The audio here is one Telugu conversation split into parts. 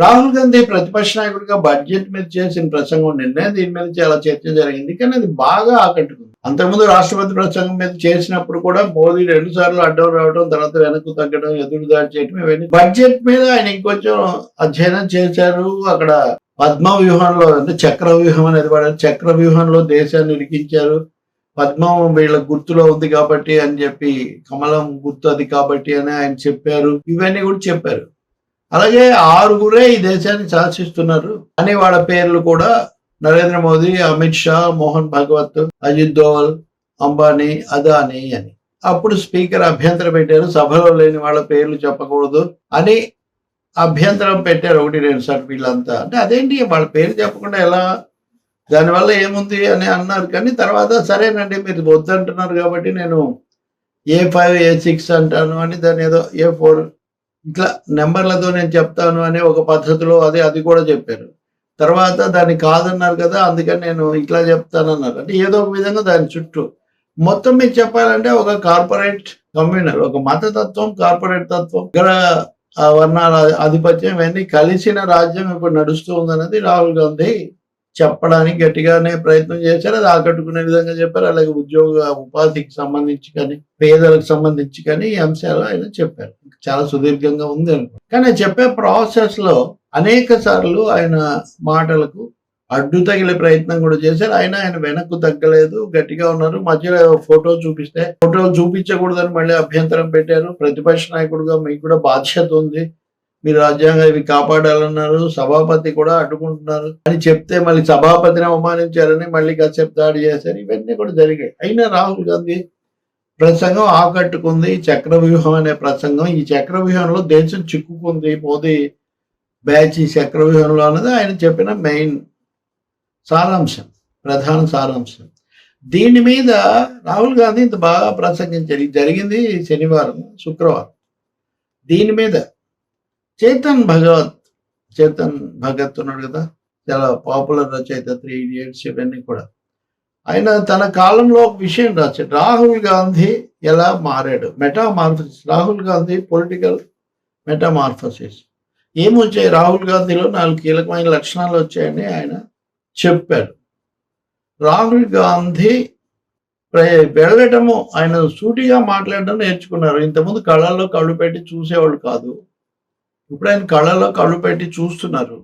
రాహుల్ గాంధీ ప్రతిపక్ష నాయకుడిగా బడ్జెట్ మీద చేసిన ప్రసంగం నిన్నే దీని మీద చాలా చర్చ జరిగింది, కానీ అది బాగా ఆకట్టుకుంది. అంతకుముందు రాష్ట్రపతి ప్రసంగం మీద చేసినప్పుడు కూడా మోదీ 2 సార్లు అడ్డం రావడం, తర్వాత వెనక్కు తగ్గడం, ఎదురుదాడి చేయడం, ఇవన్నీ బడ్జెట్ మీద ఆయన ఇంకొంచెం అధ్యయనం చేశారు. అక్కడ పద్మ వ్యూహంలో అంటే చక్ర వ్యూహం అనేది వాడారు. చక్ర వ్యూహంలో దేశాన్ని ఇరికించారు. పద్మం వీళ్ళ గుర్తులో ఉంది కాబట్టి అని చెప్పి, కమలం గుర్తు అది కాబట్టి అని ఆయన చెప్పారు. ఇవన్నీ కూడా చెప్పారు. అలాగే 6గురే ఈ దేశాన్ని శాసిస్తున్నారు అని వాళ్ళ పేర్లు కూడా నరేంద్ర మోదీ, అమిత్ షా, మోహన్ భగవత్, అజిత్ దోవల్, అంబానీ, అదానీ అని. అప్పుడు స్పీకర్ అభ్యంతరం పెట్టారు, సభలో లేని వాళ్ళ పేర్లు చెప్పకూడదు అని అభ్యంతరం పెట్టారు 1-2 సార్లు వీళ్ళంతా. అంటే అదేంటి వాళ్ళ పేరు చెప్పకుండా ఎలా, దానివల్ల ఏముంది అని అన్నారు. కానీ తర్వాత సరేనండి మీరు వద్దంటున్నారు కాబట్టి నేను A5 A6 అంటాను అని, దాని ఏదో A4 ఇట్లా నెంబర్లతో నేను చెప్తాను అనే ఒక పద్ధతిలో అది కూడా చెప్పారు. తర్వాత దాన్ని కాదన్నారు కదా, అందుకని నేను ఇట్లా చెప్తానన్నారు. అంటే ఏదో ఒక విధంగా దాని చుట్టూ మొత్తం మీకు చెప్పాలంటే ఒక కార్పొరేట్ కమ్యూనల్, ఒక మతతత్వం, కార్పొరేట్ తత్వం, ఇక్కడ వర్ణాల ఆధిపత్యం, ఇవన్నీ కలిసిన రాజ్యం ఇప్పుడు నడుస్తూ ఉందన్నది రాహుల్ గాంధీ చెప్పడానికి గట్టిగానే ప్రయత్నం చేశారు. అది ఆకట్టుకునే విధంగా చెప్పారు. అలాగే ఉద్యోగ ఉపాధికి సంబంధించి కానీ, పేదలకు సంబంధించి కానీ ఈ అంశాలు ఆయన చెప్పారు. చాలా సుదీర్ఘంగా ఉంది అనుకో, కానీ చెప్పే ప్రాసెస్ లో అనేక సార్లు ఆయన మాటలకు అడ్డు తగిలే ప్రయత్నం కూడా చేశారు. ఆయన వెనక్కు తగ్గలేదు, గట్టిగా ఉన్నారు. మధ్యలో ఫోటో చూపిస్తే ఫోటోలు చూపించకూడదని మళ్ళీ అభ్యంతరం పెట్టారు. ప్రతిపక్ష నాయకుడిగా మీకు కూడా బాధ్యత ఉంది, మీరు రాజ్యాంగం ఇవి కాపాడాలన్నారు, సభాపతి కూడా అడ్డుకుంటున్నారు అని చెప్తే మళ్ళీ సభాపతిని అవమానించారని మళ్ళీ కాసేపు దాడి చేశారు. ఇవన్నీ కూడా జరిగాయి. అయినా రాహుల్ గాంధీ ప్రసంగం ఆకట్టుకుంది. చక్రవ్యూహం అనే ప్రసంగం, ఈ చక్రవ్యూహంలో దేశం చిక్కుకుంది, మోదీ బ్యాచ్ ఈ చక్రవ్యూహంలో అన్నది ఆయన చెప్పిన మెయిన్ సారాంశం, ప్రధాన సారాంశం. దీని మీద రాహుల్ గాంధీ ఇంత బాగా ప్రసంగించారు. ఇది జరిగింది శనివారం, శుక్రవారం. దీని మీద చేతన్ భగత్ ఉన్నాడు కదా, చాలా పాపులర్ రచయిత, 3 Idiots ఇవన్నీ కూడా. ఆయన తన కాలంలో ఒక విషయం రాశాడు, రాహుల్ గాంధీ ఎలా మారాడు, మెటామార్ఫసిస్. రాహుల్ గాంధీ పొలిటికల్ మెటామార్ఫసిస్. ఏమొచ్చాయి రాహుల్ గాంధీలో 4 కీలకమైన లక్షణాలు వచ్చాయని ఆయన చెప్పారు. రాహుల్ గాంధీ వెళ్ళటము, ఆయన సూటిగా మాట్లాడడం నేర్చుకున్నారు. ఇంతకుముందు కళ్ళల్లో కళ్ళు పెట్టి చూసేవాళ్ళు కాదు, ఇప్పుడు ఆయన కళ్ళలో కళ్ళు పెట్టి చూస్తున్నారు,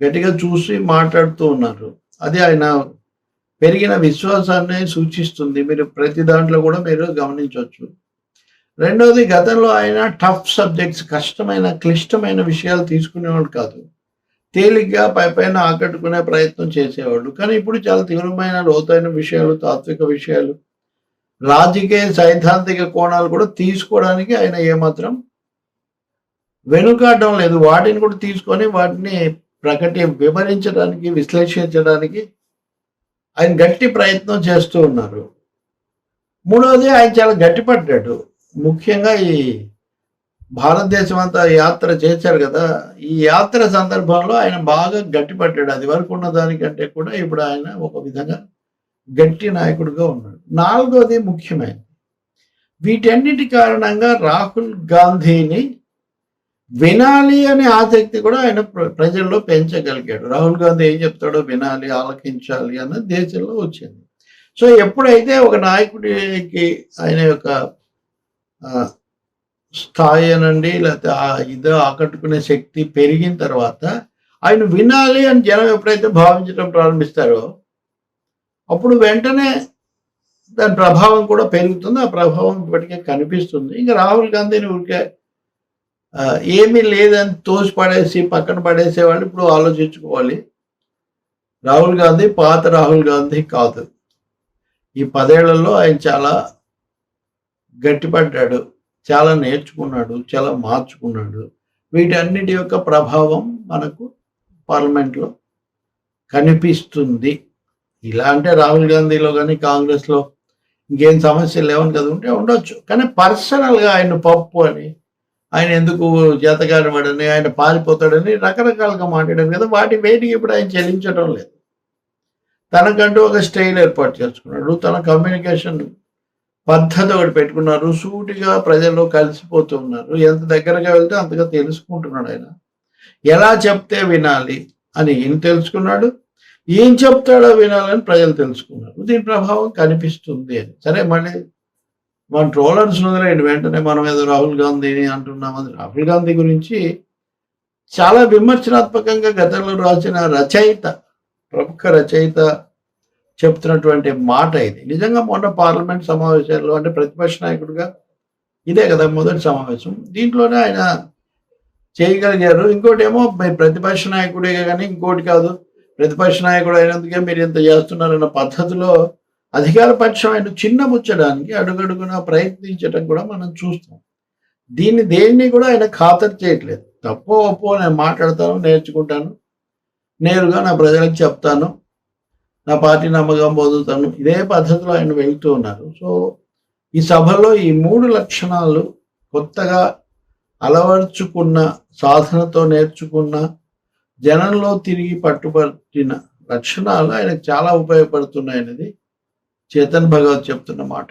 గట్టిగా చూసి మాట్లాడుతూ ఉన్నారు. అది ఆయన పెరిగిన విశ్వాసాన్ని సూచిస్తుంది. మీరు ప్రతి దాంట్లో కూడా మీరు గమనించవచ్చు. రెండవది, గతంలో ఆయన టఫ్ సబ్జెక్ట్స్, కష్టమైన క్లిష్టమైన విషయాలు తీసుకునేవాళ్ళు కాదు, తేలిగ్గా పైన ఆకట్టుకునే ప్రయత్నం చేసేవాళ్ళు. కానీ ఇప్పుడు చాలా తీవ్రమైన లోతైన విషయాలు, తాత్విక విషయాలు, రాజకీయ సైద్ధాంతిక కోణాలు కూడా తీసుకోవడానికి ఆయన ఏమాత్రం వెనుకాడడం లేదు. వాటిని కూడా తీసుకొని వాటిని వివరించడానికి, విశ్లేషించడానికి ఆయన గట్టి ప్రయత్నం చేస్తూ ఉన్నారు. మూడవది, ఆయన చాలా గట్టిపడ్డాడు. ముఖ్యంగా ఈ భారతదేశం అంతా యాత్ర చేశారు కదా, ఈ యాత్ర సందర్భంలో ఆయన బాగా గట్టిపడ్డాడు. అది వరకు ఉన్న దానికంటే కూడా ఇప్పుడు ఆయన ఒక విధంగా గట్టి నాయకుడిగా ఉన్నాడు. నాలుగవది ముఖ్యమైనది, వీటన్నిటి కారణంగా రాహుల్ గాంధీని వినాలి అనే ఆసక్తి కూడా ఆయన ప్రజల్లో పెంచగలిగాడు. రాహుల్ గాంధీ ఏం చెప్తాడో వినాలి, ఆలకించాలి అన్నది దేశంలో వచ్చింది. సో ఎప్పుడైతే ఒక నాయకుడికి ఆయన యొక్క స్థాయి అనండి, లేకపోతే ఆకట్టుకునే శక్తి పెరిగిన తర్వాత ఆయన వినాలి అని జనం ఎప్పుడైతే భావించడం ప్రారంభిస్తారో అప్పుడు వెంటనే దాని ప్రభావం కూడా పెరుగుతుంది. ఆ ప్రభావం ఇప్పటికే కనిపిస్తుంది. ఇంకా రాహుల్ గాంధీని ఊరికే ఏమీ లేదని తోసి పడేసి పక్కన పడేసేవాళ్ళు ఇప్పుడు ఆలోచించుకోవాలి. రాహుల్ గాంధీ పాత రాహుల్ గాంధీ కాదు. ఈ 10 ఏళ్లలో ఆయన చాలా గట్టిపడ్డాడు, చాలా నేర్చుకున్నాడు, చాలా మార్చుకున్నాడు. వీటన్నిటి యొక్క ప్రభావం మనకు పార్లమెంట్లో కనిపిస్తుంది. ఇలా అంటే రాహుల్ గాంధీలో కానీ కాంగ్రెస్లో ఇంకేం సమస్యలు లేవని కదా, ఉంటే ఉండొచ్చు. కానీ పర్సనల్గా ఆయన పప్పు అని, ఆయన ఎందుకు చేతగాని వాడని, ఆయన పారిపోతాడని రకరకాలుగా మాట్లాడారు కదా, వాటి వేటికి ఇప్పుడు ఆయన చెల్లించడం లేదు. తనకంటూ ఒక స్టైల్ ఏర్పాటు చేసుకున్నాడు, తన కమ్యూనికేషన్ పద్ధతి ఒకటి పెట్టుకున్నారు, సూటిగా ప్రజల్లో కలిసిపోతూ ఉన్నారు. ఎంత దగ్గరగా వెళ్తే అంతగా తెలుసుకుంటున్నాడు ఆయన. ఎలా చెప్తే వినాలి అని ఈయన తెలుసుకున్నాడు. ఏం చెప్తాడో వినాలని ప్రజలు తెలుసుకున్నారు. దీని ప్రభావం కనిపిస్తుంది అని. సరే మళ్ళీ మన ట్రోలర్స్ వదిలేయండి. వెంటనే మనం ఏదో రాహుల్ గాంధీని అంటున్నామని. రాహుల్ గాంధీ గురించి చాలా విమర్శనాత్మకంగా గతంలో రాసిన రచయిత, ప్రముఖ రచయిత చెప్తున్నటువంటి మాట ఇది. నిజంగా మొన్న పార్లమెంట్ సమావేశాల్లో అంటే ప్రతిపక్ష నాయకుడిగా ఇదే కదా మొదటి సమావేశం. దీంట్లోనే ఆయన చేయగలిగారు. ఇంకోటేమో ప్రతిపక్ష నాయకుడే కానీ ఇంకోటి కాదు, ప్రతిపక్ష నాయకుడు అయినందుకే మీరు ఇంత చేస్తున్నారన్న పద్ధతిలో అధికార పక్షం ఆయన చిన్నబుచ్చడానికి అడుగడుగునా ప్రయత్నించడం కూడా మనం చూస్తాం. దేన్ని కూడా ఆయన ఖాతరు చేయట్లేదు. తప్పో ఒప్పో నేను మాట్లాడతాను, నేర్చుకుంటాను, నేరుగా నా ప్రజలకు చెప్తాను, నా పార్టీ నమ్మకం పొందుతాను, ఇదే పద్ధతిలో ఆయన వెళ్తూ ఉన్నారు. సో ఈ సభలో ఈ 3 లక్షణాలు కొత్తగా అలవర్చుకున్న, సాధనతో నేర్చుకున్న, జనంలో తిరిగి పట్టుబట్టిన లక్షణాలు ఆయనకు చాలా ఉపయోగపడుతున్నాయనేది చేతన్ భగవత్ చెప్తున్న మాట.